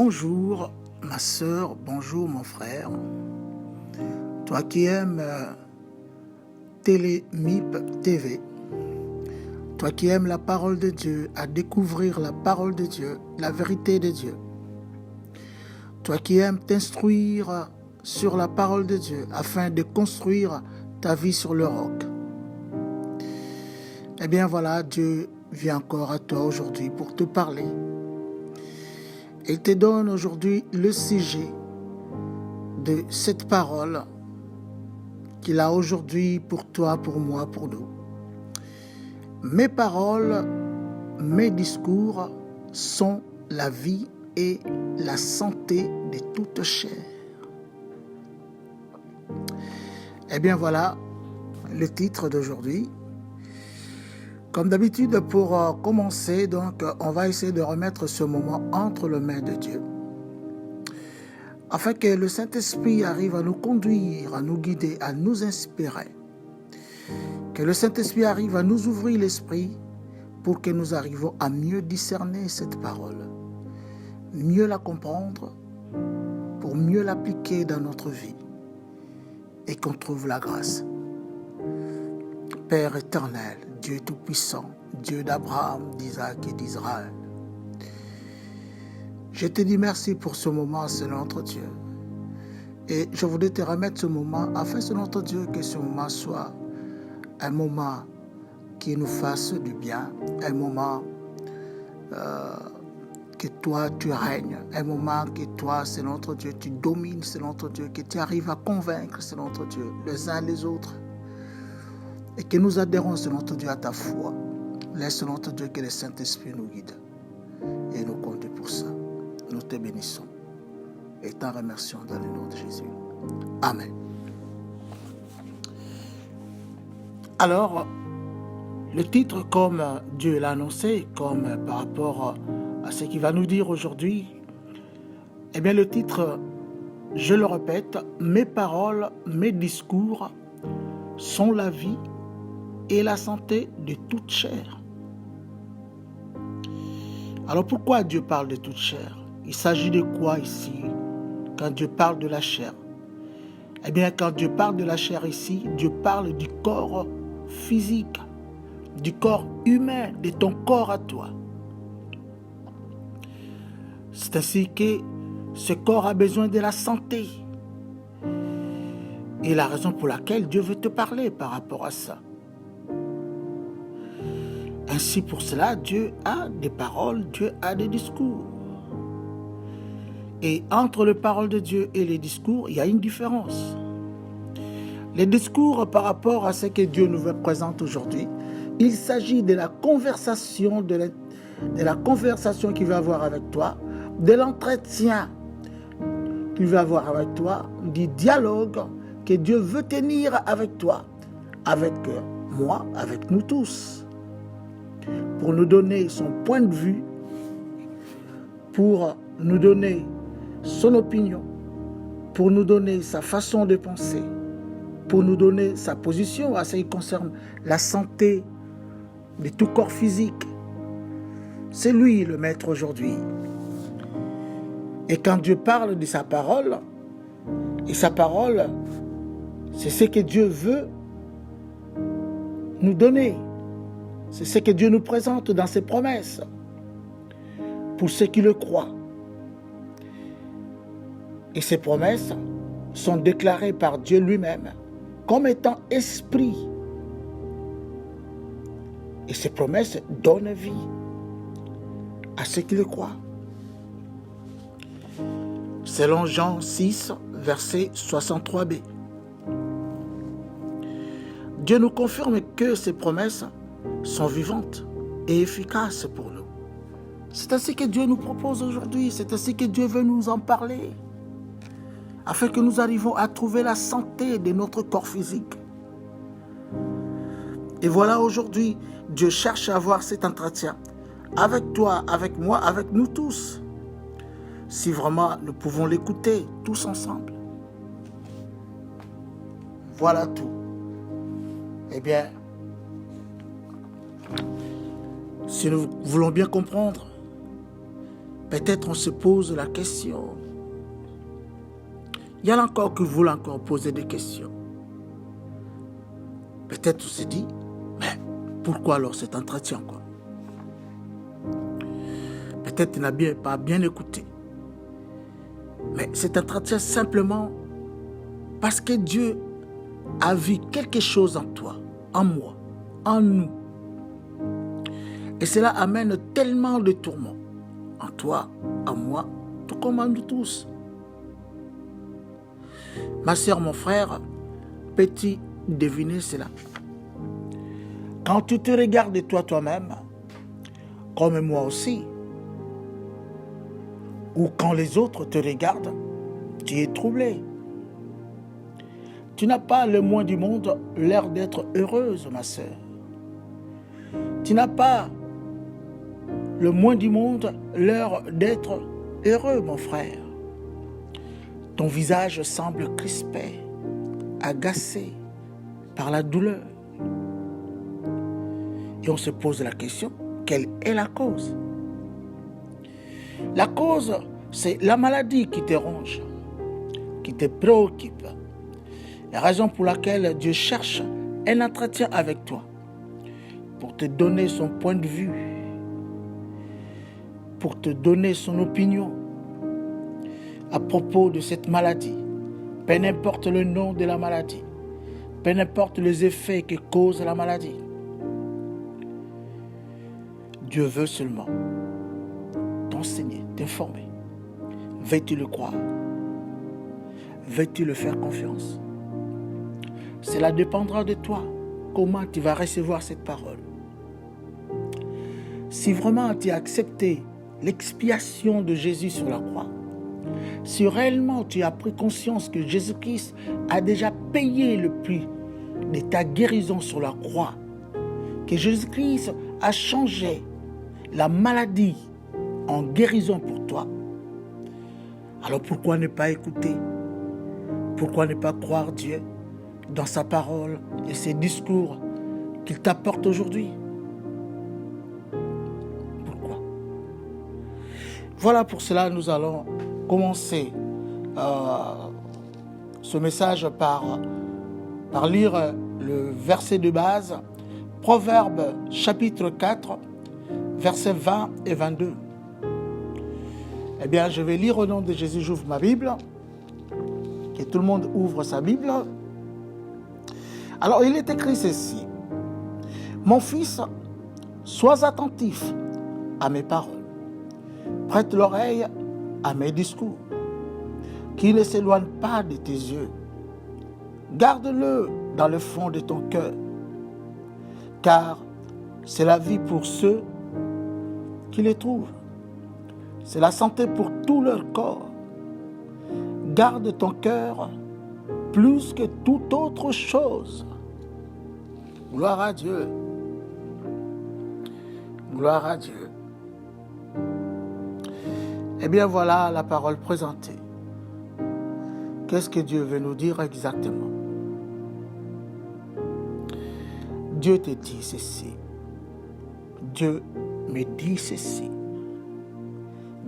Bonjour ma sœur, bonjour mon frère. Toi qui aimes Télémip TV, toi qui aimes la parole de Dieu, à découvrir la parole de Dieu, la vérité de Dieu. Toi qui aimes t'instruire sur la parole de Dieu afin de construire ta vie sur le roc. Eh bien voilà, Dieu vient encore à toi aujourd'hui pour te parler. Il te donne aujourd'hui le sujet de cette parole qu'il a aujourd'hui pour toi, pour moi, pour nous. Mes paroles, mes discours sont la vie et la santé de toute chair. Eh bien voilà le titre d'aujourd'hui. Comme d'habitude, pour commencer, donc, on va essayer de remettre ce moment entre les mains de Dieu, afin que le Saint-Esprit arrive à nous conduire, à nous guider, à nous inspirer. Que le Saint-Esprit arrive à nous ouvrir l'esprit pour que nous arrivions à mieux discerner cette parole, mieux la comprendre, pour mieux l'appliquer dans notre vie et qu'on trouve la grâce. Père éternel, Dieu tout-puissant, Dieu d'Abraham, d'Isaac et d'Israël, je te dis merci pour ce moment, Seigneur notre Dieu. Et je voudrais te remettre ce moment afin, Seigneur notre Dieu, que ce moment soit un moment qui nous fasse du bien, un moment que toi tu règnes, un moment que toi, Seigneur notre Dieu, tu domines, Seigneur notre Dieu, que tu arrives à convaincre, Seigneur notre Dieu, les uns les autres. Et que nous adhérons, Seigneur notre Dieu, à ta foi. Laisse, Seigneur notre Dieu, que le Saint-Esprit nous guide et nous conduit pour ça. Nous te bénissons et t'en remercions dans le nom de Jésus. Amen. Alors, le titre, comme Dieu l'a annoncé, comme par rapport à ce qu'il va nous dire aujourd'hui, eh bien le titre, je le répète, mes paroles, mes discours sont la vie et la santé de toute chair. Alors pourquoi Dieu parle de toute chair? Il s'agit de quoi ici quand Dieu parle de la chair? Eh bien quand Dieu parle de la chair ici, Dieu parle du corps physique, du corps humain, de ton corps à toi. C'est ainsi que ce corps a besoin de la santé. Et la raison pour laquelle Dieu veut te parler par rapport à ça. Ainsi pour cela, Dieu a des paroles, Dieu a des discours. Et entre les paroles de Dieu et les discours, il y a une différence. Les discours par rapport à ce que Dieu nous présente aujourd'hui, il s'agit de la conversation, de la conversation qu'il va avoir avec toi, de l'entretien qu'il va avoir avec toi, du dialogue que Dieu veut tenir avec toi, avec moi, avec nous tous, pour nous donner son point de vue, pour nous donner son opinion, pour nous donner sa façon de penser, pour nous donner sa position à ce qui concerne la santé de tout corps physique. C'est lui le maître aujourd'hui. Et quand Dieu parle de sa parole, et sa parole, c'est ce que Dieu veut nous donner. C'est ce que Dieu nous présente dans ses promesses pour ceux qui le croient. Et ces promesses sont déclarées par Dieu lui-même comme étant esprit. Et ces promesses donnent vie à ceux qui le croient. Selon Jean 6, verset 63b. Dieu nous confirme que ces promesses sont vivantes et efficaces pour nous. C'est ainsi que Dieu nous propose aujourd'hui, c'est ainsi que Dieu veut nous en parler, afin que nous arrivions à trouver la santé de notre corps physique. Et voilà aujourd'hui, Dieu cherche à avoir cet entretien avec toi, avec moi, avec nous tous, si vraiment nous pouvons l'écouter tous ensemble. Voilà tout. Eh bien, si nous voulons bien comprendre Peut-être on se pose la question. Il y en a encore qui veulent encore poser des questions. Peut-être on se dit, mais pourquoi alors cet entretien, quoi? Peut-être tu n'as pas bien écouté. Mais cet entretien simplement parce que Dieu a vu quelque chose en toi, en moi, en nous. Et cela amène tellement de tourments en toi, en moi, tout comme en nous tous. Ma soeur, mon frère, peux-tu deviner cela? Quand tu te regardes toi-même, comme moi aussi, ou quand les autres te regardent, tu es troublé. Tu n'as pas le moins du monde l'air d'être heureuse, ma sœur. Tu n'as pas le moins du monde l'air d'être heureux, mon frère. Ton visage semble crispé, agacé par la douleur. Et on se pose la question, quelle est la cause? La cause, c'est la maladie qui te ronge, qui te préoccupe. La raison pour laquelle Dieu cherche un entretien avec toi, pour te donner son point de vue, pour te donner son opinion à propos de cette maladie. Peu importe le nom de la maladie, peu importe les effets que cause la maladie. Dieu veut seulement t'enseigner, t'informer. Veux-tu le croire? Veux-tu le faire confiance? Cela dépendra de toi, comment tu vas recevoir cette parole. Si vraiment tu as accepté l'expiation de Jésus sur la croix, si réellement tu as pris conscience que Jésus-Christ a déjà payé le prix de ta guérison sur la croix, que Jésus-Christ a changé la maladie en guérison pour toi, alors pourquoi ne pas écouter? Pourquoi ne pas croire Dieu dans sa parole et ses discours qu'il t'apporte aujourd'hui? Pourquoi? Voilà, pour cela, nous allons commencer ce message par lire le verset de base, Proverbe chapitre 4, versets 20 et 22. Eh bien, je vais lire au nom de Jésus, j'ouvre ma Bible, que tout le monde ouvre sa Bible. Alors, il est écrit ceci: mon fils, sois attentif à mes paroles, prête l'oreille à mes discours, qui ne s'éloignent pas de tes yeux. Garde-le dans le fond de ton cœur, car c'est la vie pour ceux qui les trouvent. C'est la santé pour tout leur corps. Garde ton cœur plus que toute autre chose. Gloire à Dieu. Gloire à Dieu. Eh bien, voilà la parole présentée. Qu'est-ce que Dieu veut nous dire exactement? Dieu te dit ceci. Dieu me dit ceci.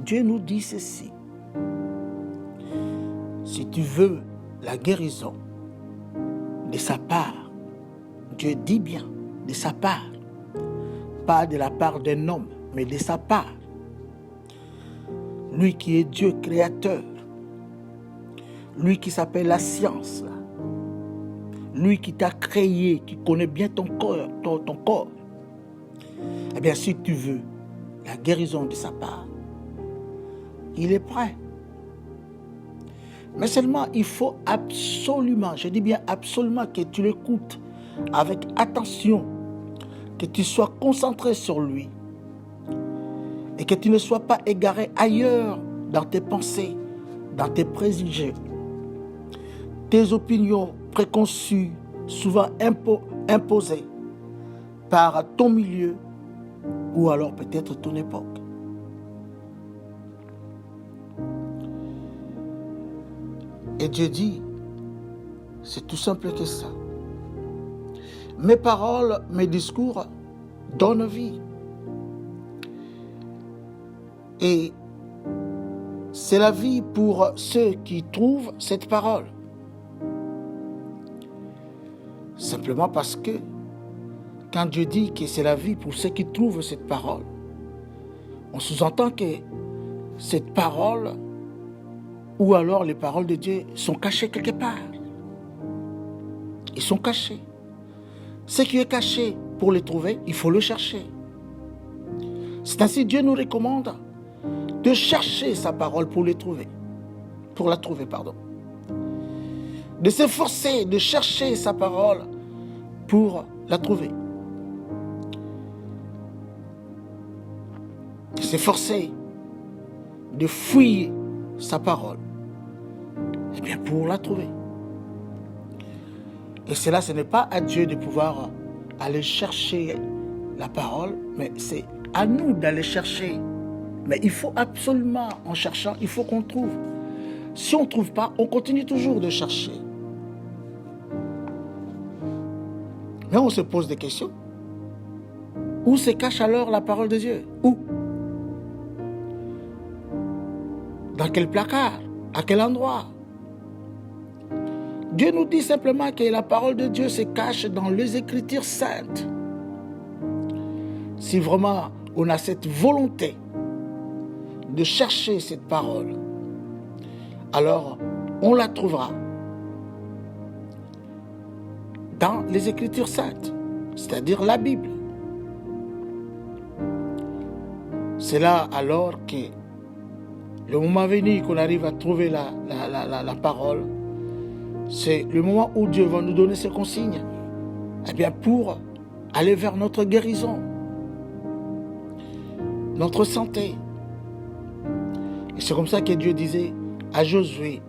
Dieu nous dit ceci. Si tu veux la guérison de sa part, Dieu dit bien de sa part, pas de la part d'un homme, mais de sa part. Lui qui est Dieu créateur, lui qui s'appelle la science, lui qui t'a créé, qui connaît bien ton corps, eh bien, si tu veux la guérison de sa part, il est prêt. Mais seulement, il faut absolument, je dis bien absolument, que tu l'écoutes avec attention, que tu sois concentré sur lui et que tu ne sois pas égaré ailleurs dans tes pensées, dans tes préjugés, tes opinions préconçues, souvent imposées par ton milieu ou alors peut-être ton époque. Et Dieu dit, c'est tout simple que ça. Mes paroles, mes discours donnent vie. Et c'est la vie pour ceux qui trouvent cette parole. Simplement parce que quand Dieu dit que c'est la vie pour ceux qui trouvent cette parole, on sous-entend que cette parole, ou alors les paroles de Dieu, sont cachées quelque part. Ils sont cachés. Ce qui est caché, pour les trouver, il faut le chercher. C'est ainsi que Dieu nous recommande de chercher sa parole pour les trouver. Pour la trouver, pardon. De s'efforcer de chercher sa parole pour la trouver. De s'efforcer de fouiller sa parole. Eh bien, pour la trouver. Et cela, ce n'est pas à Dieu de pouvoir aller chercher la parole, mais c'est à nous d'aller chercher. Mais il faut absolument, en cherchant, il faut qu'on trouve. Si on ne trouve pas, on continue toujours de chercher. Mais on se pose des questions. Où se cache alors la parole de Dieu? Où? Dans quel placard? À quel endroit? Dieu nous dit simplement que la parole de Dieu se cache dans les Écritures saintes. Si vraiment on a cette volonté de chercher cette parole, alors on la trouvera dans les Écritures saintes, c'est-à-dire la Bible. C'est là alors que le moment venu qu'on arrive à trouver la parole, c'est le moment où Dieu va nous donner ses consignes, eh bien pour aller vers notre guérison, notre santé. Et c'est comme ça que Dieu disait à Josué,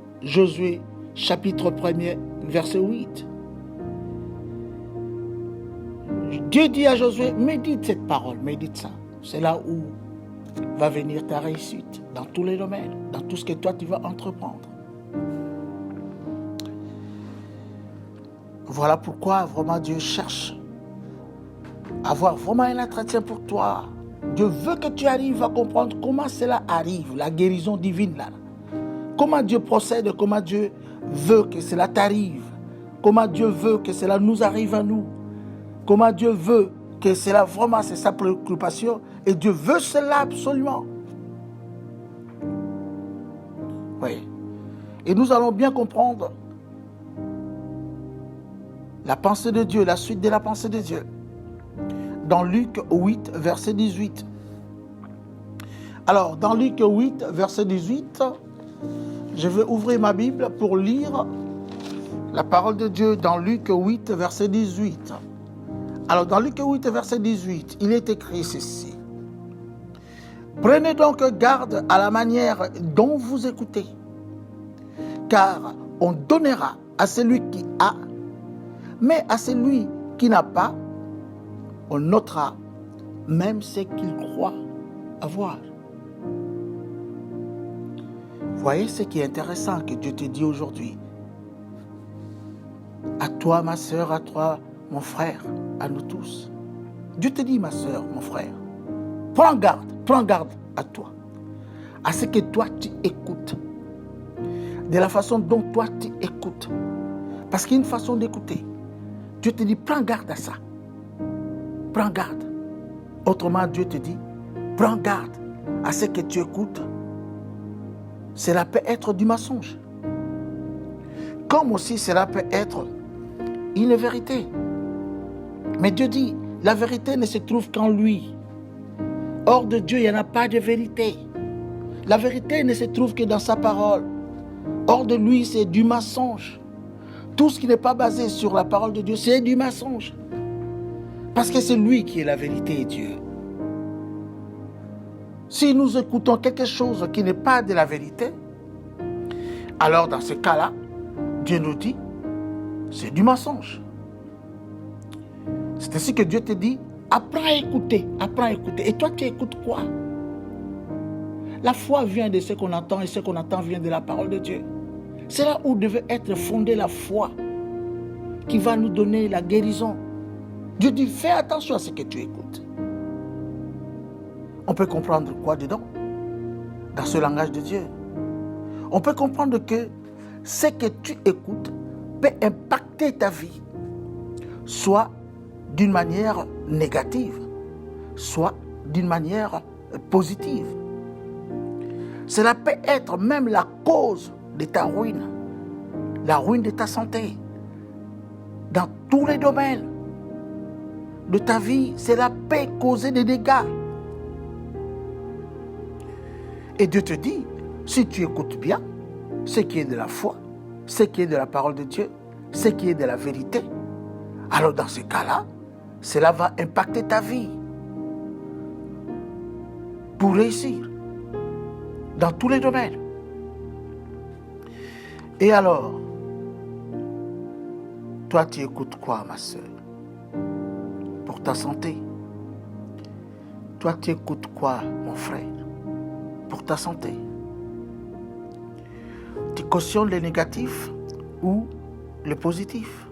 chapitre 1er, verset 8. Dieu dit à Josué, médite cette parole, médite ça. C'est là où va venir ta réussite, dans tous les domaines, dans tout ce que toi tu vas entreprendre. Voilà pourquoi vraiment Dieu cherche à avoir vraiment un entretien pour toi. Dieu veut que tu arrives à comprendre comment cela arrive, la guérison divine là. Comment Dieu procède, comment Dieu veut que cela t'arrive. Comment Dieu veut que cela nous arrive à nous. Comment Dieu veut que cela vraiment, c'est sa préoccupation. Et Dieu veut cela absolument. Oui. Et nous allons bien comprendre la pensée de Dieu, la suite de la pensée de Dieu. Dans Luc 8, verset 18. Alors, dans Luc 8, verset 18, je vais ouvrir ma Bible pour lire la parole de Dieu dans Luc 8, verset 18. Alors, dans Luc 8, verset 18, il est écrit ceci. Prenez donc garde à la manière dont vous écoutez, car on donnera à celui qui a, mais à celui qui n'a pas, on notera même ce qu'il croit avoir. Voyez ce qui est intéressant que Dieu te dit aujourd'hui. À toi, ma soeur, à toi, mon frère, à nous tous. Dieu te dit, ma soeur, mon frère, prends garde à toi, à ce que toi tu écoutes, de la façon dont toi tu écoutes. Parce qu'il y a une façon d'écouter. Dieu te dit, prends garde à ça. Prends garde. Autrement, Dieu te dit, prends garde à ce que tu écoutes. Cela peut être du mensonge. Comme aussi cela peut être une vérité. Mais Dieu dit, la vérité ne se trouve qu'en lui. Hors de Dieu, il n'y en a pas de vérité. La vérité ne se trouve que dans sa parole. Hors de lui, c'est du mensonge. Tout ce qui n'est pas basé sur la parole de Dieu, c'est du mensonge. Parce que c'est lui qui est la vérité et Dieu. Si nous écoutons quelque chose qui n'est pas de la vérité, alors dans ce cas-là, Dieu nous dit, c'est du mensonge. C'est ainsi que Dieu te dit, apprends à écouter, apprends à écouter. Et toi, tu écoutes quoi? La foi vient de ce qu'on entend et ce qu'on entend vient de la parole de Dieu. C'est là où devait être fondée la foi qui va nous donner la guérison. Dieu dit, fais attention à ce que tu écoutes. On peut comprendre quoi dedans? Dans ce langage de Dieu. on peut comprendre que ce que tu écoutes peut impacter ta vie, soit d'une manière négative, soit d'une manière positive. Cela peut être même la cause de ta ruine, la ruine de ta santé. Dans tous les domaines de ta vie, cela peut causer des dégâts. Et Dieu te dit, si tu écoutes bien ce qui est de la foi, ce qui est de la parole de Dieu, ce qui est de la vérité, alors dans ce cas-là, cela va impacter ta vie pour réussir dans tous les domaines. Et alors, toi tu écoutes quoi, ma soeur? Pour ta santé. Toi tu écoutes quoi, mon frère? Pour ta santé. Tu cautionnes les négatifs ou les positifs?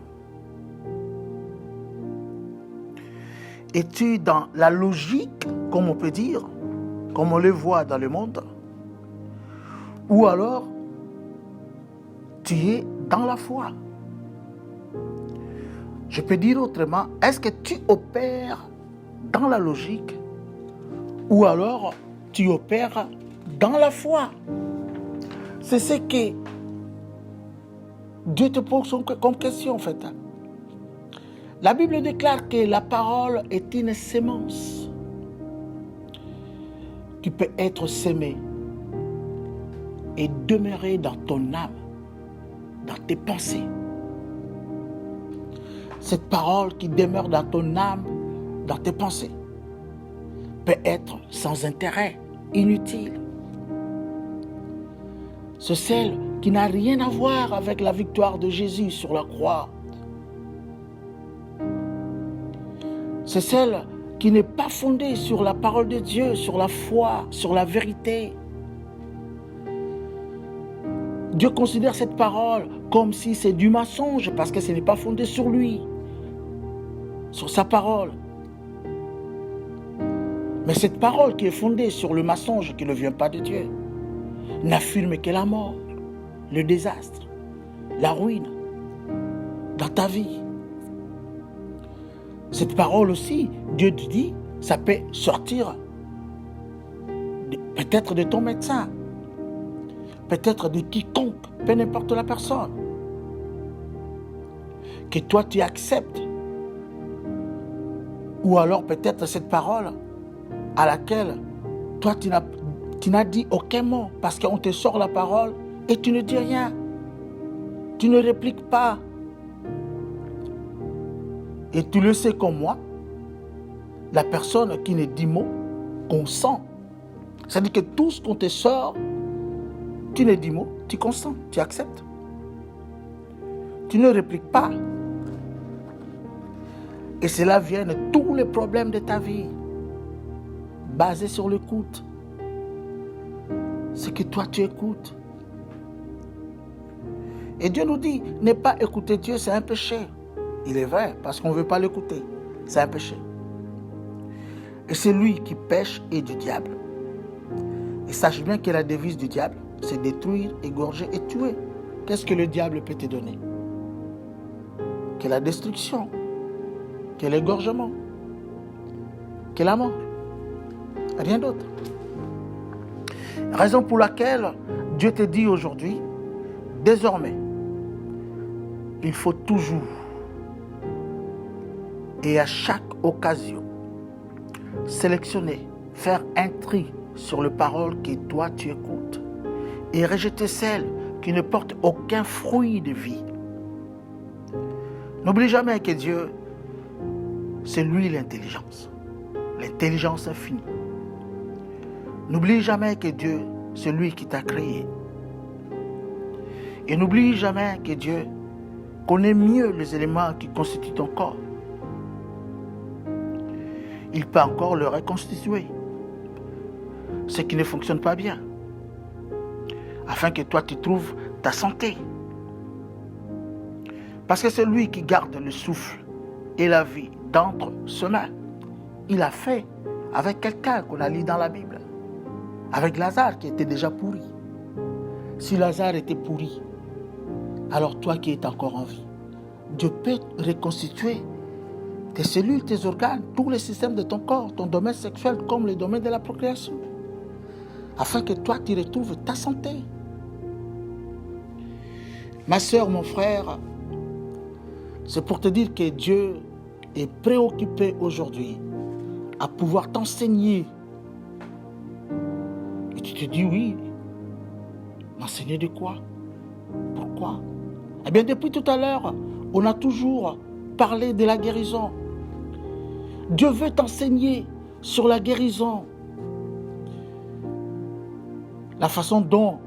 Es-tu dans la logique, comme on peut dire, comme on le voit dans le monde? Ou alors, tu es dans la foi? Je peux dire autrement, est-ce que tu opères dans la logique ou alors tu opères dans la foi? C'est ce que Dieu te pose comme question en fait. La Bible déclare que la parole est une sémence qui peut être sémée et demeurer dans ton âme, dans tes pensées. Cette parole qui demeure dans ton âme, dans tes pensées, peut être sans intérêt, inutile. C'est celle qui n'a rien à voir avec la victoire de Jésus sur la croix. C'est celle qui n'est pas fondée sur la parole de Dieu, sur la foi, sur la vérité. Dieu considère cette parole comme si c'est du mensonge parce que ce n'est pas fondé sur lui, sur sa parole. Mais cette parole qui est fondée sur le mensonge qui ne vient pas de Dieu n'affirme que la mort, le désastre, la ruine dans ta vie. Cette parole aussi, Dieu te dit, ça peut sortir peut-être de ton médecin, peut-être de quiconque, peu n'importe la personne, que toi tu acceptes. Ou alors peut-être cette parole à laquelle toi tu n'as dit aucun mot parce qu'on te sort la parole et tu ne dis rien. Tu ne répliques pas. Et tu le sais comme moi, la personne qui ne dit mot, consent. C'est-à-dire que tout ce qu'on te sort, tu ne dis mot, tu consens, tu acceptes. Tu ne répliques pas. Et cela vient de tous les problèmes de ta vie, basés sur l'écoute. Ce que toi tu écoutes. Et Dieu nous dit, ne pas écouter Dieu, c'est un péché. Il est vrai, parce qu'on ne veut pas l'écouter. C'est un péché. Et celui qui pêche est du diable. Et sache bien que la devise du diable, c'est détruire, égorger et tuer. Qu'est-ce que le diable peut te donner? Que la destruction, que l'égorgement, que la mort. Rien d'autre. Raison pour laquelle Dieu te dit aujourd'hui, désormais, il faut toujours et à chaque occasion sélectionner, faire un tri sur les paroles que toi tu écoutes et rejeter celles qui ne portent aucun fruit de vie. N'oublie jamais que Dieu, c'est lui l'intelligence infinie. N'oublie jamais que Dieu, c'est lui qui t'a créé. Et n'oublie jamais que Dieu connaît mieux les éléments qui constituent ton corps. Il peut encore le reconstituer, ce qui ne fonctionne pas bien, afin que toi tu trouves ta santé. Parce que c'est lui qui garde le souffle et la vie d'entre ses mains. Il a fait avec quelqu'un qu'on a lu dans la Bible, avec Lazare qui était déjà pourri. si Lazare était pourri, alors toi qui es encore en vie, Dieu peut reconstituer tes cellules, tes organes, tous les systèmes de ton corps, ton domaine sexuel comme le domaine de la procréation, afin que toi tu retrouves ta santé. Ma soeur, mon frère, c'est pour te dire que Dieu est préoccupé aujourd'hui à pouvoir t'enseigner. Et tu te dis oui, m'enseigner de quoi? Pourquoi? Eh bien, depuis tout à l'heure, on a toujours parlé de la guérison. Dieu veut t'enseigner sur la guérison. La façon dont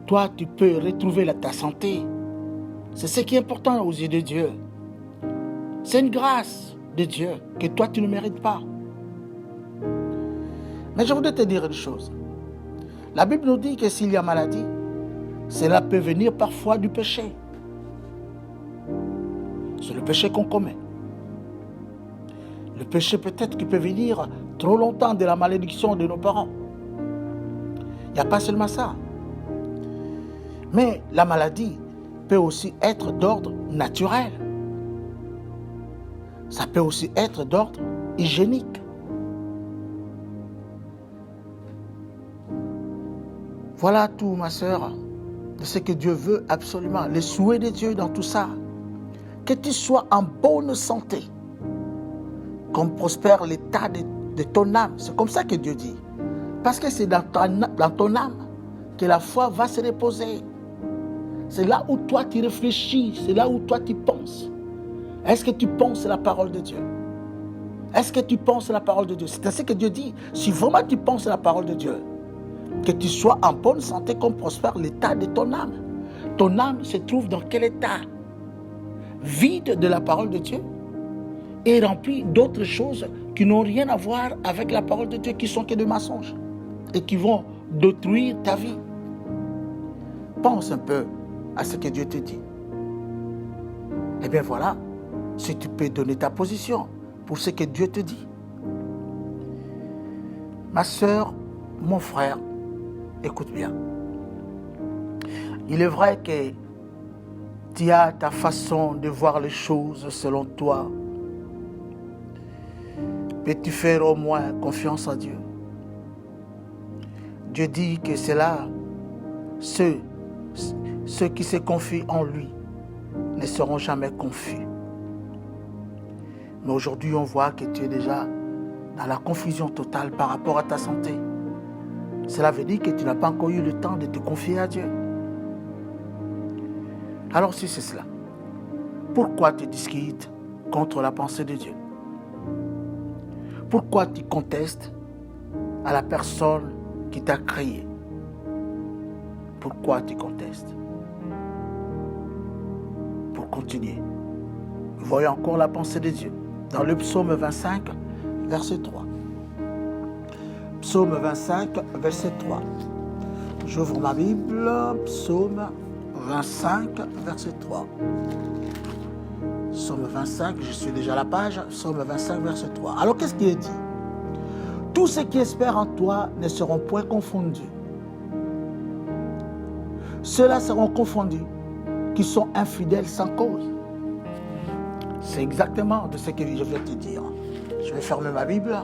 toi, tu peux retrouver ta santé. C'est ce qui est important aux yeux de Dieu. C'est une grâce de Dieu que toi, tu ne mérites pas. Mais je voudrais te dire une chose. La Bible nous dit que s'il y a maladie, cela peut venir parfois du péché. C'est le péché qu'on commet. Le péché peut-être qui peut venir trop longtemps de la malédiction de nos parents. Il n'y a pas seulement ça. Mais la maladie peut aussi être d'ordre naturel. Ça peut aussi être d'ordre hygiénique. Voilà tout, ma sœur, de ce que Dieu veut absolument. Le souhait de Dieu dans tout ça. Que tu sois en bonne santé. Qu'on prospère l'état de ton âme. C'est comme ça que Dieu dit. Parce que c'est dans ton âme que la foi va se reposer. C'est là où toi tu réfléchis. C'est là où toi tu penses. Est-ce que tu penses la parole de Dieu? Est-ce que tu penses la parole de Dieu? C'est ainsi que Dieu dit. Si vraiment tu penses la parole de Dieu, que tu sois en bonne santé, qu'on prospère l'état de ton âme. Ton âme se trouve dans quel état? Vide de la parole de Dieu et rempli d'autres choses qui n'ont rien à voir avec la parole de Dieu, qui sont que des mensonges et qui vont détruire ta vie. Pense un peu à ce que Dieu te dit. Eh bien voilà, si tu peux donner ta position pour ce que Dieu te dit. Ma soeur, mon frère, écoute bien. Il est vrai que tu as ta façon de voir les choses selon toi. Peux-tu faire au moins confiance à Dieu? Dieu dit que c'est là ceux qui se confient en lui ne seront jamais confus. Mais aujourd'hui, on voit que tu es déjà dans la confusion totale par rapport à ta santé. Cela veut dire que tu n'as pas encore eu le temps de te confier à Dieu. Alors si c'est cela, pourquoi tu discutes contre la pensée de Dieu? Pourquoi tu contestes à la personne qui t'a créé? Pourquoi tu contestes? Pour continuer, voyons encore la pensée de Dieu dans le psaume 25, verset 3. Psaume 25, verset 3. J'ouvre ma Bible, psaume 25, verset 3. Psaume 25, je suis déjà à la page, psaume 25, verset 3. Alors qu'est-ce qui est dit? Tous ceux qui espèrent en toi ne seront point confondus. Ceux-là seront confondus qui sont infidèles sans cause. C'est exactement de ce que je vais te dire. Je vais fermer ma Bible.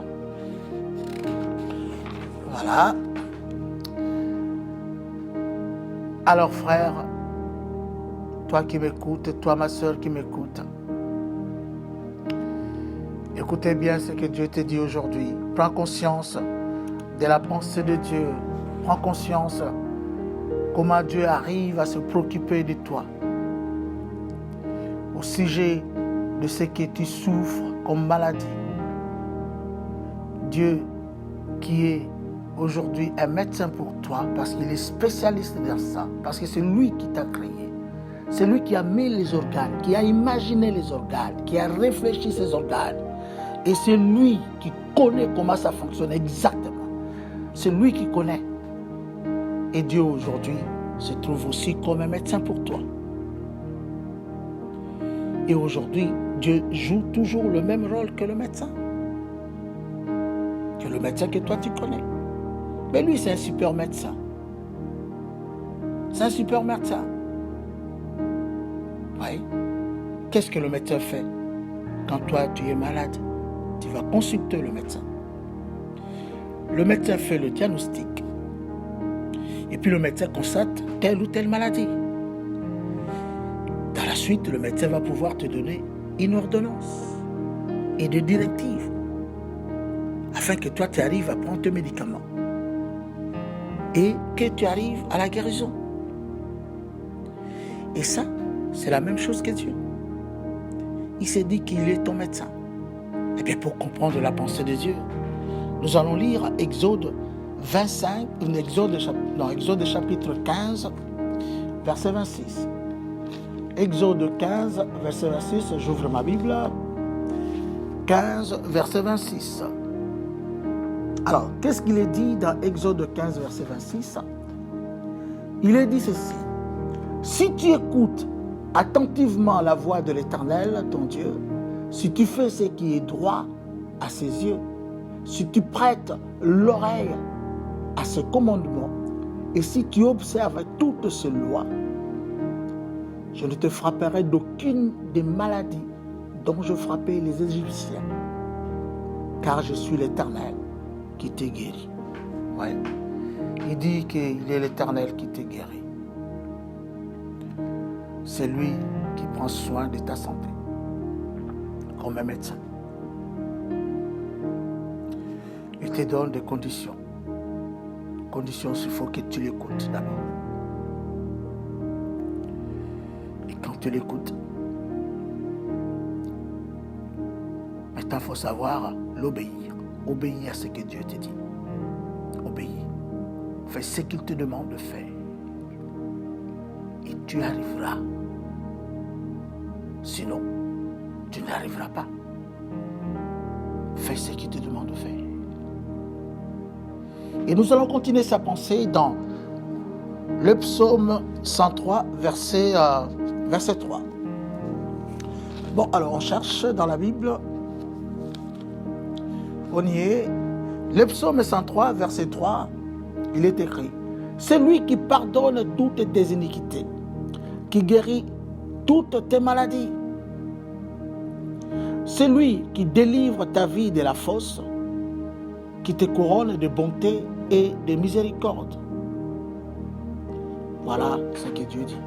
Voilà. Alors frère, toi qui m'écoutes, toi ma soeur qui m'écoute, écoutez bien ce que Dieu te dit aujourd'hui. Prends conscience de la pensée de Dieu. Prends conscience comment Dieu arrive à se préoccuper de toi. Au sujet de ce que tu souffres comme maladie. Dieu qui est aujourd'hui un médecin pour toi parce qu'il est spécialiste dans ça, parce que c'est lui qui t'a créé. C'est lui qui a mis les organes, qui a imaginé les organes, qui a réfléchi ces organes. Et c'est lui qui connaît comment ça fonctionne exactement. C'est lui qui connaît. Et Dieu aujourd'hui se trouve aussi comme un médecin pour toi. Et aujourd'hui, Dieu joue toujours le même rôle que le médecin. Que le médecin que toi tu connais. Mais lui, c'est un super médecin. C'est un super médecin. Oui. Qu'est-ce que le médecin fait? Quand toi, tu es malade, tu vas consulter le médecin. Le médecin fait le diagnostic. Et puis le médecin constate telle ou telle maladie. Dans la suite, le médecin va pouvoir te donner une ordonnance et des directives afin que toi, tu arrives à prendre tes médicaments et que tu arrives à la guérison. Et ça, c'est la même chose que Dieu. Il s'est dit qu'il est ton médecin. Et bien, pour comprendre la pensée de Dieu, nous allons lire Exode 25, Exode chapitre 15, verset 26. Exode 15, verset 26, j'ouvre ma Bible. 15, verset 26. Alors, qu'est-ce qu'il est dit dans Exode 15, verset 26? Il est dit ceci. Si tu écoutes attentivement la voix de l'Éternel, ton Dieu, si tu fais ce qui est droit à ses yeux, si tu prêtes l'oreille à ses commandements, et si tu observes toutes ses lois, je ne te frapperai d'aucune des maladies dont je frappais les Égyptiens, car je suis l'Éternel qui te guérit. Ouais. Il dit qu'il est l'Éternel qui te guérit. C'est lui qui prend soin de ta santé, comme un médecin. Il te donne des conditions. Conditions, il faut que tu l'écoutes d'abord. Et quand tu l'écoutes, maintenant il faut savoir l'obéir. Obéir à ce que Dieu te dit. Obéir. Fais ce qu'il te demande de faire. Et tu arriveras. Sinon, tu n'arriveras pas. Fais ce qu'il te demande de faire. Et nous allons continuer sa pensée dans le psaume 103, verset 3. Bon, alors on cherche dans la Bible. On y est. Le psaume 103, verset 3, il est écrit. C'est lui qui pardonne toutes tes iniquités, qui guérit toutes tes maladies. C'est lui qui délivre ta vie de la fosse, qui te couronne de bonté et de miséricorde. Voilà ce que Dieu dit.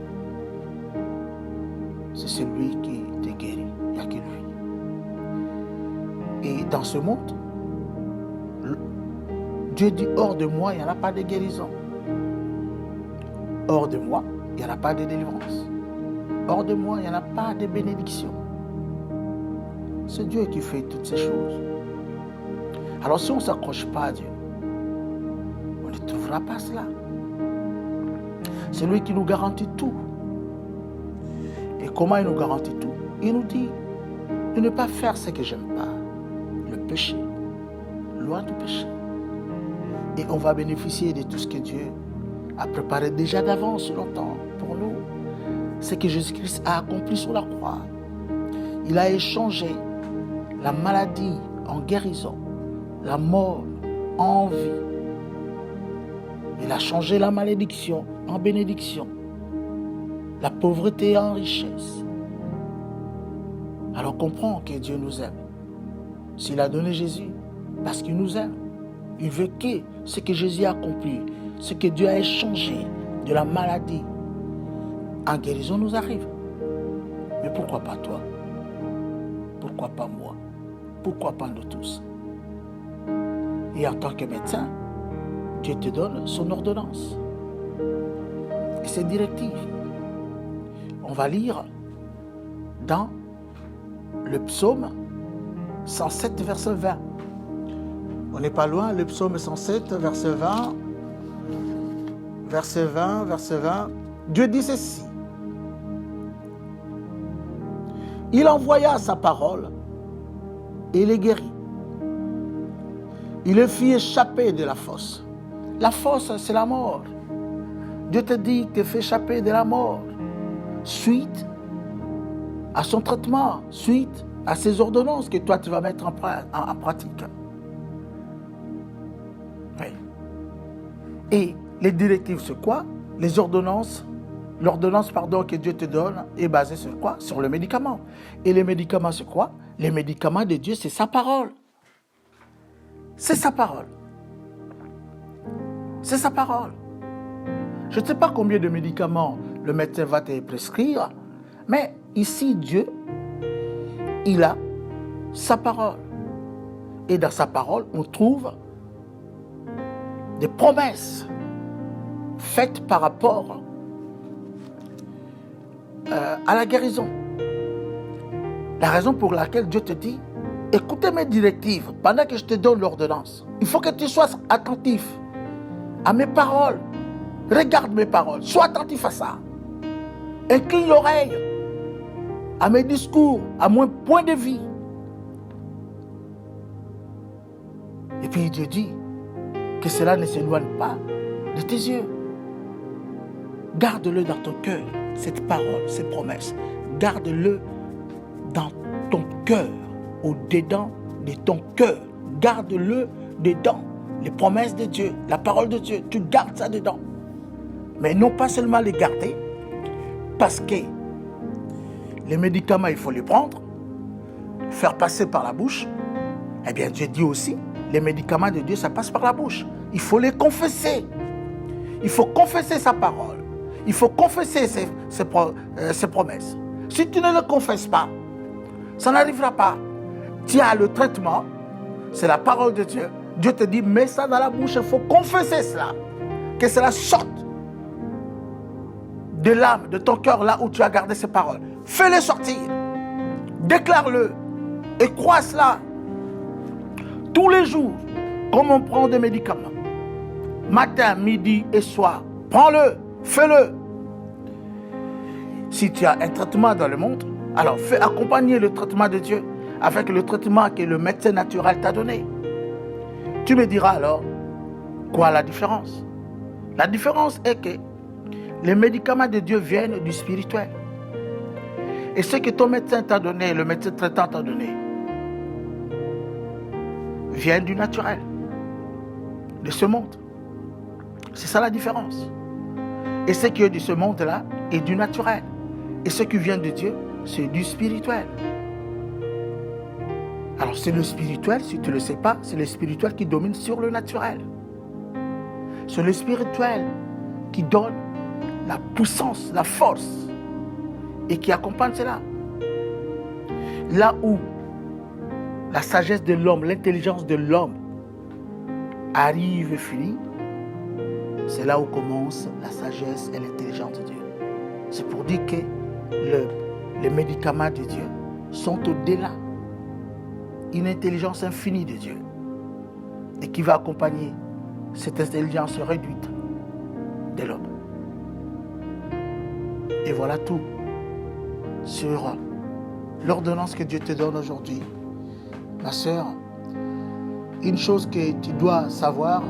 C'est celui qui te guérit, il n'y a que lui. Et dans ce monde, Dieu dit, hors de moi, il n'y en a pas de guérison. Hors de moi, il n'y en a pas de délivrance. Hors de moi, il n'y en a pas de bénédiction. C'est Dieu qui fait toutes ces choses. Alors si on ne s'accroche pas à Dieu, on ne trouvera pas cela. C'est lui qui nous garantit tout. Et comment il nous garantit tout? Il nous dit de ne pas faire ce que j'aime pas. Le péché. Loin du péché. Et on va bénéficier de tout ce que Dieu a préparé déjà d'avance longtemps pour nous. Ce que Jésus-Christ a accompli sur la croix. Il a échangé la maladie en guérison, la mort en vie. Il a changé la malédiction en bénédiction, la pauvreté en richesse. Alors comprends que Dieu nous aime. S'il a donné Jésus, parce qu'il nous aime. Il veut que ce que Jésus a accompli, ce que Dieu a échangé de la maladie en guérison nous arrive. Mais pourquoi pas toi? Pourquoi pas moi? Pourquoi pas nous tous? Et en tant que médecin, Dieu te donne son ordonnance et ses directives. On va lire dans le psaume 107, verset 20. On n'est pas loin, le psaume 107, verset 20. Verset 20, verset 20. Dieu dit ceci. Il envoya sa parole et les guérit. Il les fit échapper de la fosse. La fosse, c'est la mort. Dieu te dit qu'il te fait échapper de la mort. Suite à son traitement, suite à ses ordonnances que toi tu vas mettre en pratique. Oui. Et les directives, c'est quoi? les ordonnances, l'ordonnance que Dieu te donne est basée sur quoi? Sur le médicament. Et les médicaments, c'est quoi? Les médicaments de Dieu, c'est sa parole. C'est sa parole. C'est sa parole. Je ne sais pas combien de médicaments le médecin va te prescrire, mais ici, Dieu, il a sa parole. Et dans sa parole, on trouve des promesses faites par rapport à la guérison. La raison pour laquelle Dieu te dit, écoutez mes directives pendant que je te donne l'ordonnance. Il faut que tu sois attentif à mes paroles. Regarde mes paroles. Sois attentif à ça. Incline l'oreille à mes discours, à mon point de vue. Et puis Dieu dit que cela ne s'éloigne pas de tes yeux. Garde-le dans ton cœur, cette parole, cette promesse. Garde-le dans ton cœur, au-dedans de ton cœur. Garde-le dedans. Les promesses de Dieu, la parole de Dieu, tu gardes ça dedans. Mais non pas seulement les garder, parce que les médicaments, il faut les prendre, faire passer par la bouche. Eh bien, Dieu dit aussi, les médicaments de Dieu, ça passe par la bouche. Il faut les confesser. Il faut confesser sa parole. Il faut confesser ses promesses. Si tu ne le confesses pas, ça n'arrivera pas. Tu as le traitement, c'est la parole de Dieu. Dieu te dit, mets ça dans la bouche, il faut confesser cela. Que cela sorte de l'âme, de ton cœur, là où tu as gardé ces paroles. Fais-le sortir. Déclare-le. Et crois cela. Tous les jours, comme on prend des médicaments, matin, midi et soir, prends-le, fais-le. Si tu as un traitement dans le monde, alors fais accompagner le traitement de Dieu avec le traitement que le médecin naturel t'a donné. Tu me diras alors, quoi la différence? La différence est que les médicaments de Dieu viennent du spirituel. Et ce que ton médecin t'a donné, le médecin traitant t'a donné, vient du naturel, de ce monde. C'est ça la différence. Et ce qui est de ce monde-là est du naturel. Et ce qui vient de Dieu, c'est du spirituel. Alors c'est le spirituel, si tu ne le sais pas, c'est le spirituel qui domine sur le naturel. C'est le spirituel qui donne la puissance, la force et qui accompagne cela. Là où la sagesse de l'homme, l'intelligence de l'homme arrive et finit, c'est là où commence la sagesse et l'intelligence de Dieu. C'est pour dire que les médicaments de Dieu sont au-delà une intelligence infinie de Dieu et qui va accompagner cette intelligence réduite de l'homme. Et voilà tout sur l'ordonnance que Dieu te donne aujourd'hui. Ma sœur, une chose que tu dois savoir,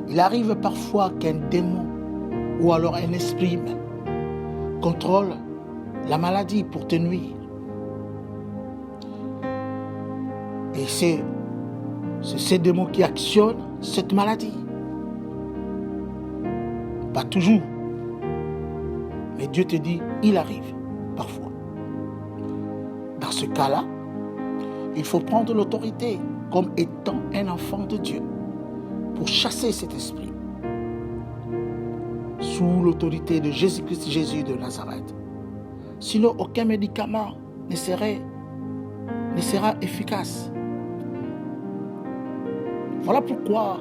il arrive parfois qu'un démon ou alors un esprit contrôle la maladie pour te nuire. Et c'est ces démons qui actionnent cette maladie. Pas toujours. Mais Dieu te dit, il arrive parfois. Dans ce cas-là, il faut prendre l'autorité comme étant un enfant de Dieu pour chasser cet esprit sous l'autorité de Jésus-Christ, Jésus de Nazareth. Sinon, aucun médicament ne sera efficace. Voilà pourquoi,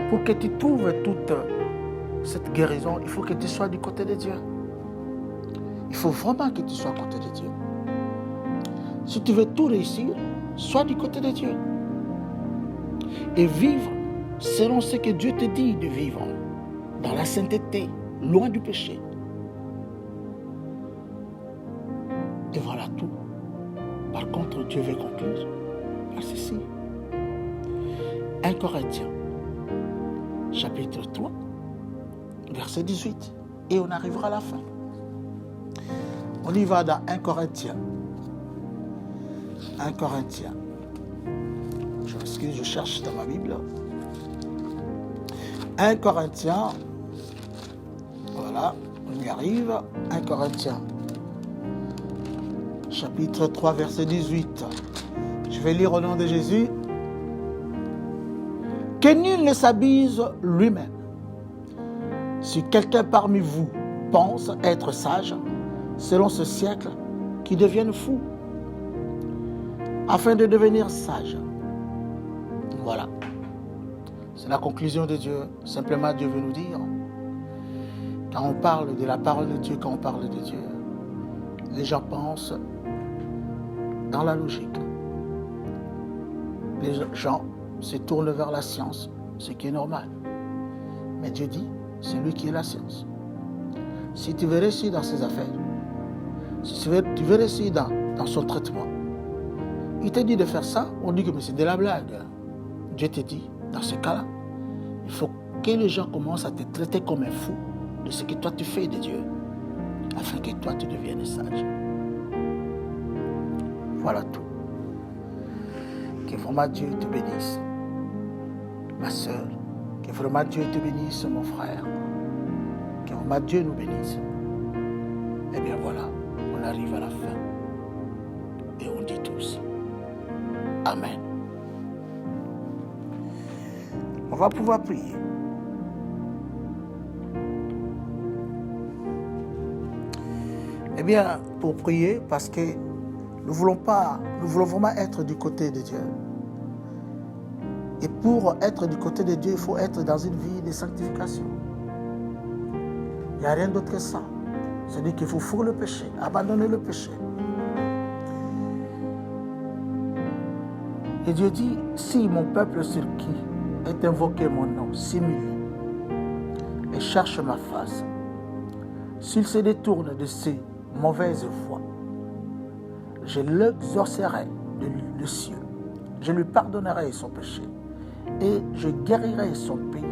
pour que tu trouves toute cette guérison, il faut que tu sois du côté de Dieu. Il faut vraiment que tu sois du côté de Dieu. Si tu veux tout réussir, sois du côté de Dieu. Et vivre selon ce que Dieu te dit de vivre, dans la sainteté, loin du péché. Et voilà tout. Par contre, Dieu veut conclure par ceci. 1 Corinthiens, chapitre 3, verset 18. Et on arrivera à la fin. On y va dans 1 Corinthiens. 1 Corinthiens. Je cherche dans ma Bible. 1 Corinthiens, On y arrive. 1 Corinthiens, chapitre 3, verset 18. Je vais lire au nom de Jésus. Que nul ne s'abuse lui-même. Si quelqu'un parmi vous pense être sage, selon ce siècle, qu'il devienne fou, afin de devenir sage. Voilà. C'est la conclusion de Dieu. Simplement, Dieu veut nous dire, quand on parle de la parole de Dieu, quand on parle de Dieu, les gens pensent dans la logique. Les gens se tournent vers la science, ce qui est normal. Mais Dieu dit, c'est lui qui est la science. Si tu veux réussir dans ses affaires, si tu veux réussir dans son traitement, il te dit de faire ça, on dit que c'est de la blague. Dieu te dit, dans ce cas-là, il faut que les gens commencent à te traiter comme un fou de ce que toi tu fais de Dieu, afin que toi tu deviennes sage. Voilà tout. Que vraiment Dieu te bénisse, ma soeur. Que vraiment Dieu te bénisse, mon frère. Que vraiment Dieu nous bénisse. Eh bien voilà, on arrive à la fin. Et on dit tous, Amen. On va pouvoir prier. Eh bien, pour prier, parce que nous voulons vraiment être du côté de Dieu. Et pour être du côté de Dieu, il faut être dans une vie de sanctification. Il n'y a rien d'autre que ça. C'est-à-dire qu'il faut fuir le péché, abandonner le péché. Et Dieu dit, si mon peuple sur qui est invoqué mon nom s'humilie et cherche ma face, s'il se détourne de ses mauvaises voies, je l'exaucerai de cieux, je lui pardonnerai son péché et je guérirai son pays.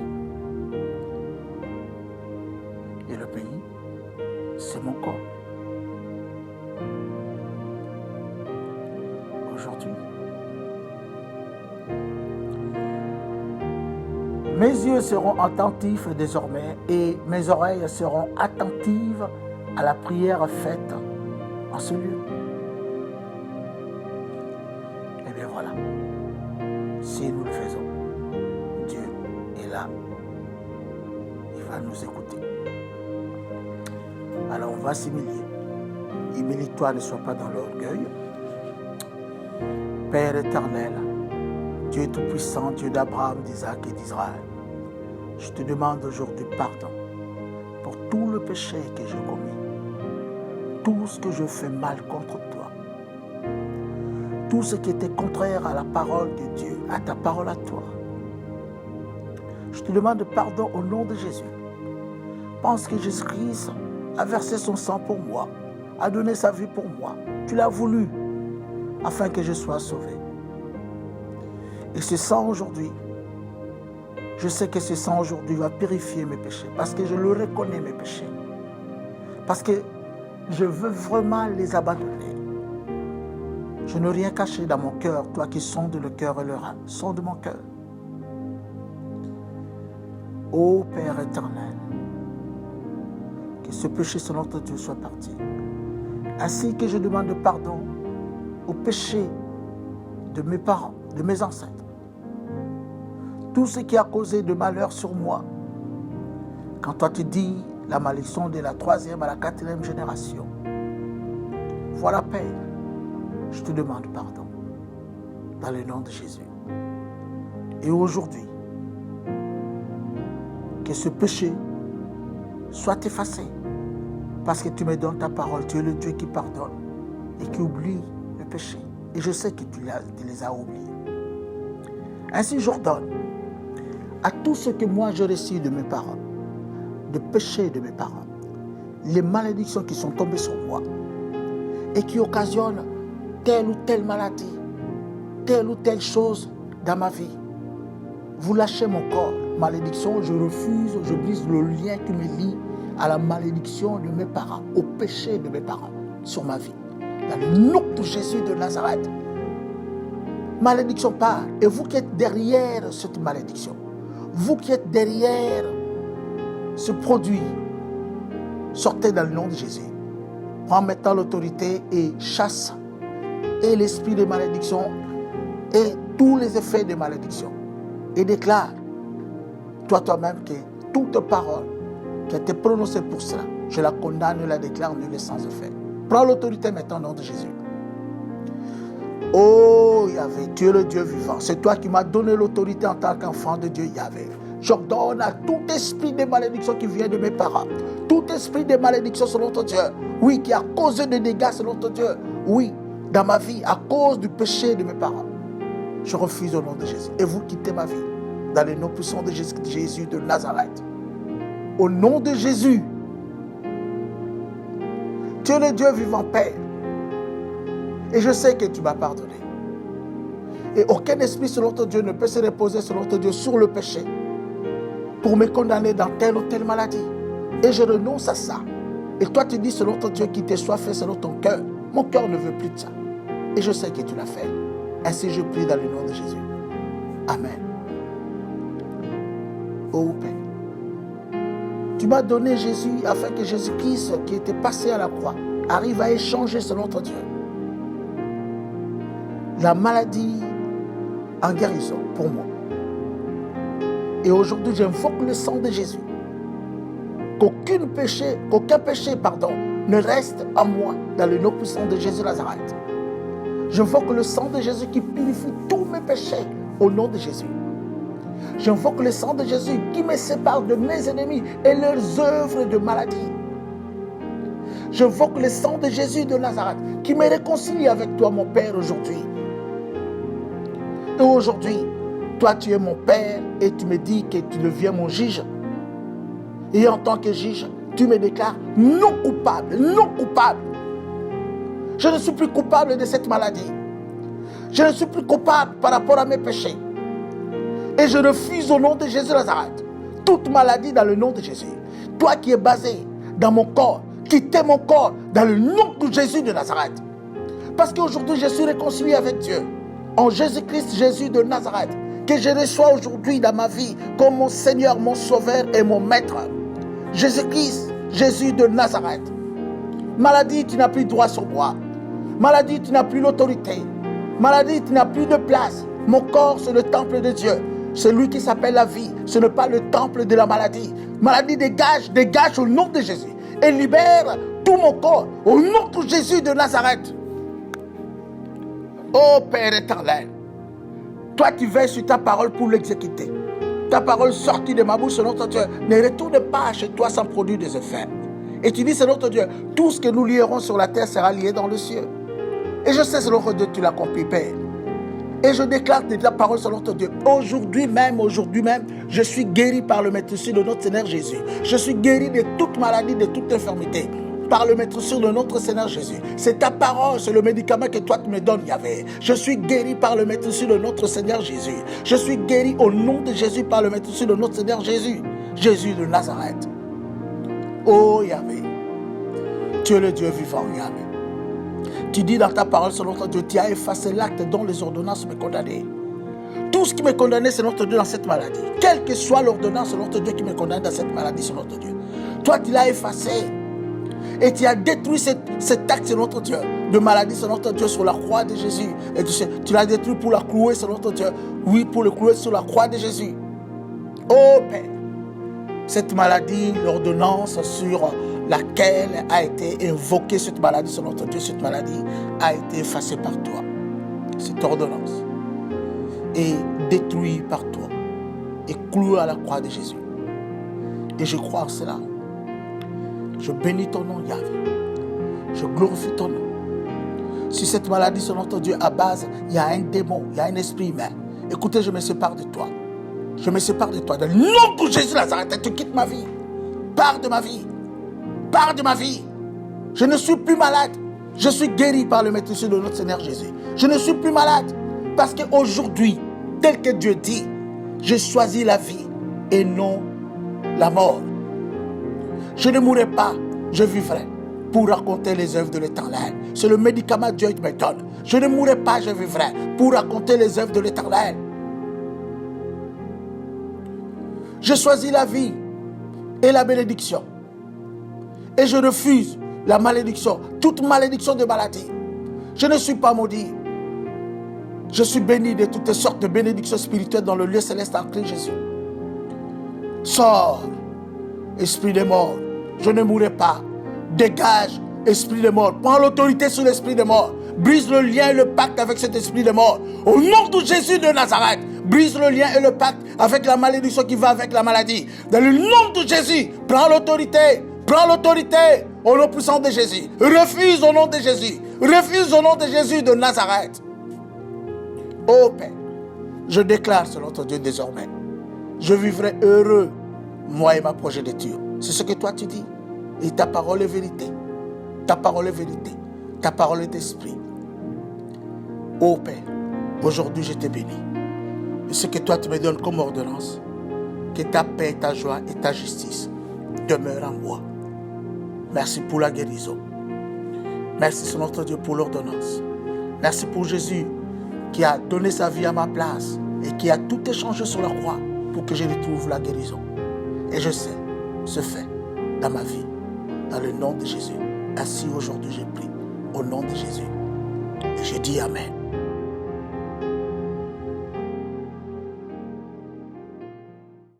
Et le pays, c'est mon corps. Aujourd'hui, mes yeux seront attentifs désormais et mes oreilles seront attentives à la prière faite en ce lieu. Eh bien voilà, si nous le faisons, Dieu est là, il va nous écouter. Alors on va s'humilier. Humilie-toi, ne sois pas dans l'orgueil. Père éternel, Dieu tout-puissant, Dieu d'Abraham, d'Isaac et d'Israël, je te demande aujourd'hui pardon pour tout le péché que j'ai commis, tout ce que je fais mal contre toi, tout ce qui était contraire à la parole de Dieu, à ta parole à toi. Je te demande pardon au nom de Jésus. Pense que Jésus-Christ a versé son sang pour moi, a donné sa vie pour moi. Tu l'as voulu afin que je sois sauvé. Et ce sang aujourd'hui, je sais que ce sang aujourd'hui va purifier mes péchés parce que je le reconnais, mes péchés. Parce que je veux vraiment les abandonner. Je n'ai rien caché dans mon cœur, toi qui sondes le cœur et le rein. Sonde mon cœur. Ô Père éternel, que ce péché sur notre Dieu soit parti. Ainsi que je demande pardon au péché de mes parents, de mes ancêtres. Tout ce qui a causé de malheur sur moi. Quand toi tu dis la malédiction de la 3e à la 4e génération. Voilà, Père, je te demande pardon dans le nom de Jésus. Et aujourd'hui, que ce péché soit effacé parce que tu me donnes ta parole. Tu es le Dieu qui pardonne et qui oublie le péché. Et je sais que tu les as oubliés. Ainsi, j'ordonne à tout ce que moi je reçus de mes parents, de péché de mes parents, les malédictions qui sont tombées sur moi et qui occasionnent telle ou telle maladie, telle ou telle chose dans ma vie. Vous lâchez mon corps. Malédiction, je refuse, je brise le lien qui me lie à la malédiction de mes parents, au péché de mes parents sur ma vie. Dans le nom de Jésus de Nazareth, malédiction part. Et vous qui êtes derrière cette malédiction, vous qui êtes derrière ce produit, Sortez dans le nom de Jésus. Prends maintenant l'autorité et chasse et l'esprit de malédiction et tous les effets de malédiction. Et déclare toi-même que toute parole qui a été prononcée pour cela, je la condamne, je la déclare nulle sans effet. Prends l'autorité maintenant au nom de Jésus. Oh Yahvé, tu es le Dieu vivant. C'est toi qui m'as donné l'autorité en tant qu'enfant de Dieu, Yahvé. J'ordonne à tout esprit de malédiction qui vient de mes parents, tout esprit de malédiction selon ton Dieu, oui, qui a causé des dégâts selon ton Dieu, oui, dans ma vie, à cause du péché de mes parents. Je refuse au nom de Jésus. Et vous quittez ma vie dans le nom puissant de Jésus de Nazareth. Au nom de Jésus, tu es le Dieu vivant, Père. Et je sais que tu m'as pardonné. Et aucun esprit selon ton Dieu ne peut se reposer selon ton Dieu sur le péché pour me condamner dans telle ou telle maladie. Et je renonce à ça. Et toi tu dis selon ton Dieu qu'il te soit fait selon ton cœur. Mon cœur ne veut plus de ça. Et je sais que tu l'as fait. Ainsi je prie dans le nom de Jésus. Amen. Oh Père, tu m'as donné Jésus afin que Jésus-Christ qui était passé à la croix arrive à échanger selon ton Dieu la maladie en guérison pour moi. Et aujourd'hui, j'invoque le sang de Jésus. Qu'aucun péché, ne reste en moi dans le nom puissant de Jésus Nazareth. J'invoque le sang de Jésus qui purifie tous mes péchés au nom de Jésus. J'invoque le sang de Jésus qui me sépare de mes ennemis et leurs œuvres de maladie. J'invoque le sang de Jésus de Nazareth qui me réconcilie avec toi, mon Père, aujourd'hui. Et aujourd'hui, toi tu es mon Père et tu me dis que tu deviens mon juge. Et en tant que juge, tu me déclares non coupable, non coupable. Je ne suis plus coupable de cette maladie. Je ne suis plus coupable par rapport à mes péchés. Et je refuse au nom de Jésus Nazareth toute maladie dans le nom de Jésus. Toi qui es basé dans mon corps, quittez mon corps dans le nom de Jésus de Nazareth. Parce qu'aujourd'hui je suis réconcilié avec Dieu. En Jésus-Christ, Jésus de Nazareth, que je reçois aujourd'hui dans ma vie comme mon Seigneur, mon Sauveur et mon Maître. Jésus-Christ, Jésus de Nazareth. Maladie, tu n'as plus droit sur moi. Maladie, tu n'as plus l'autorité. Maladie, tu n'as plus de place. Mon corps, c'est le temple de Dieu. C'est lui qui s'appelle la vie. Ce n'est pas le temple de la maladie. Maladie, dégage, dégage au nom de Jésus. Et libère tout mon corps au nom de Jésus de Nazareth. Oh Père éternel, toi tu veilles sur ta parole pour l'exécuter. Ta parole sortie de ma bouche, selon ton Dieu, ne retourne pas chez toi sans produire des effets. Et tu dis, selon ton Dieu, tout ce que nous lierons sur la terre sera lié dans le ciel. Et je sais, selon ton Dieu, tu l'accomplis, Père. Et je déclare de ta parole selon ton Dieu. Aujourd'hui même, je suis guéri par le maître de notre Seigneur Jésus. Je suis guéri de toute maladie, de toute infirmité. Par le maître de notre Seigneur Jésus. C'est ta parole, c'est le médicament que toi tu me donnes, Yahvé. Je suis guéri par le maître de notre Seigneur Jésus. Je suis guéri au nom de Jésus par le maître de notre Seigneur Jésus. Jésus de Nazareth. Oh Yahvé, tu es le Dieu vivant, Yahvé. Tu dis dans ta parole, selon ton Dieu, tu as effacé l'acte dont les ordonnances me condamnaient. Tout ce qui me condamnait, selon ton Dieu, dans cette maladie. Quelle que soit l'ordonnance, selon ton Dieu, qui me condamne dans cette maladie, selon ton Dieu. Toi, tu l'as effacé. Et tu as détruit cet acte, selon ton Dieu, de maladie, selon ton Dieu, sur la croix de Jésus. Et tu l'as détruit pour la clouer, selon ton Dieu. Oui, pour le clouer sur la croix de Jésus. Oh Père, cette maladie, l'ordonnance sur laquelle a été invoquée cette maladie, selon ton Dieu, cette maladie a été effacée par toi. Cette ordonnance est détruite par toi et clouée à la croix de Jésus. Et je crois en cela. Je bénis ton nom, Yahvé. Je glorifie ton nom. Si cette maladie, selon ton Dieu, à base, il y a un démon, il y a un esprit humain. Écoutez, je me sépare de toi. Je me sépare de toi. Dans le nom de Jésus Nazareth, tu quittes ma vie. Pars de ma vie. Pars de ma vie. Je ne suis plus malade. Je suis guéri par le maître de notre Seigneur Jésus. Je ne suis plus malade. Parce qu'aujourd'hui, tel que Dieu dit, j'ai choisi la vie et non la mort. Je ne mourrai pas, je vivrai pour raconter les œuvres de l'Éternel. C'est le médicament que Dieu me donne. Je ne mourrai pas, je vivrai pour raconter les œuvres de l'Éternel. Je choisis la vie et la bénédiction. Et je refuse la malédiction, toute malédiction de maladie. Je ne suis pas maudit. Je suis béni de toutes sortes de bénédictions spirituelles dans le lieu céleste en Christ Jésus. Sors, esprit de mort. Je ne mourrai pas. Dégage, esprit de mort. Prends l'autorité sur l'esprit de mort. Brise le lien et le pacte avec cet esprit de mort. Au nom de Jésus de Nazareth, brise le lien et le pacte avec la malédiction qui va avec la maladie. Dans le nom de Jésus, prends l'autorité. Prends l'autorité au nom puissant de Jésus. Refuse au nom de Jésus. Refuse au nom de Jésus de Nazareth. Ô Père, je déclare selon ton Dieu désormais, je vivrai heureux, moi et ma progéniture. C'est ce que toi tu dis. Et ta parole est vérité. Ta parole est vérité. Ta parole est esprit. Ô Père, aujourd'hui je te bénis. Et ce que toi tu me donnes comme ordonnance, que ta paix, ta joie et ta justice demeurent en moi. Merci pour la guérison. Merci sur notre Dieu pour l'ordonnance. Merci pour Jésus qui a donné sa vie à ma place et qui a tout échangé sur la croix pour que je retrouve la guérison. Et je sais, ce fait dans ma vie, dans le nom de Jésus. Ainsi aujourd'hui je prie au nom de Jésus. Et je dis Amen.